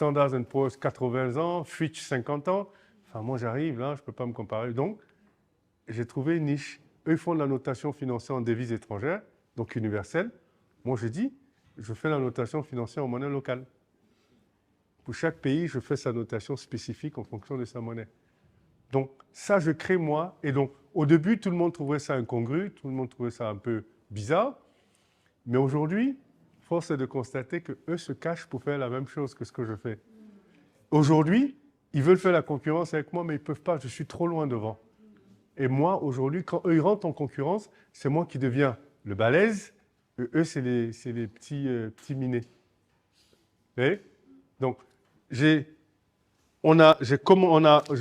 Standard & Poor's 80 ans, Fitch 50 ans. Enfin, moi, j'arrive là, je ne peux pas me comparer. Donc, j'ai trouvé une niche. Eux, ils font de la notation financière en devises étrangères, donc universelle. Moi, je dis, je fais la notation financière en monnaie locale. Pour chaque pays, je fais sa notation spécifique en fonction de sa monnaie. Donc, ça, je crée moi. Et donc, au début, tout le monde trouvait ça incongru, tout le monde trouvait ça un peu bizarre. Mais aujourd'hui, force est de constater qu'eux se cachent pour faire la même chose que ce que je fais. Aujourd'hui, ils veulent faire la concurrence avec moi, mais ils ne peuvent pas, je suis trop loin devant. Et moi, aujourd'hui, quand eux, ils rentrent en concurrence, c'est moi qui deviens le balèze, et eux, c'est les petits minés. Vous voyez? Donc, je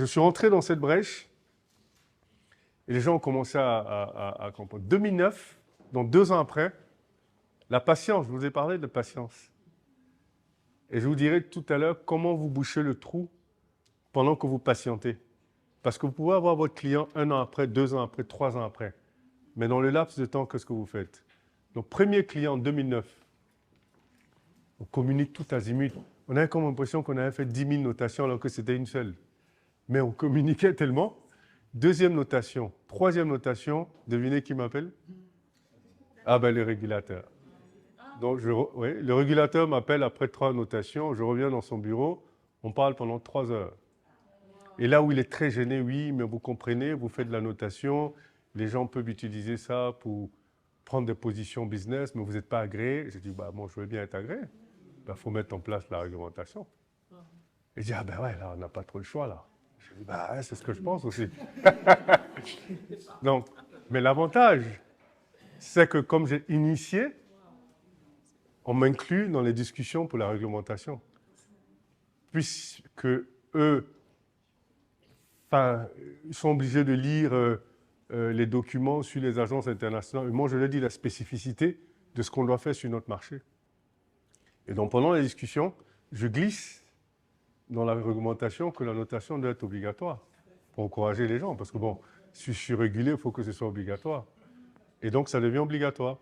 suis rentré dans cette brèche, et les gens ont commencé à comprendre. 2009, donc 2 ans après, la patience, je vous ai parlé de patience. Et je vous dirai tout à l'heure comment vous bouchez le trou pendant que vous patientez. Parce que vous pouvez avoir votre client 1 an après, 2 ans après, 3 ans après. Mais dans le laps de temps, qu'est-ce que vous faites? Donc, premier client en 2009, on communique tout azimut. On avait comme l'impression qu'on avait fait 10 000 notations alors que c'était une seule. Mais on communiquait tellement. Deuxième notation. Troisième notation, devinez qui m'appelle? Ah ben le régulateur. Donc, oui, le régulateur m'appelle après 3 notations, je reviens dans son bureau, on parle pendant 3 heures. Et là où il est très gêné, oui, mais vous comprenez, vous faites de la notation, les gens peuvent utiliser ça pour prendre des positions business, mais vous n'êtes pas agréé. J'ai dit, bah, moi, je veux bien être agréé. Il faut mettre en place la réglementation. Il dit, ah ben ouais, là, on n'a pas trop le choix, là. Je dis, bah, ouais, c'est ce que je pense aussi. Donc, mais l'avantage, c'est que comme j'ai initié, on m'inclut dans les discussions pour la réglementation. Puisque eux, ils sont obligés de lire les documents sur les agences internationales. Et moi, je leur dis la spécificité de ce qu'on doit faire sur notre marché. Et donc, pendant les discussions, je glisse dans la réglementation que la notation doit être obligatoire pour encourager les gens. Parce que, bon, si je suis régulé, il faut que ce soit obligatoire. Et donc, ça devient obligatoire.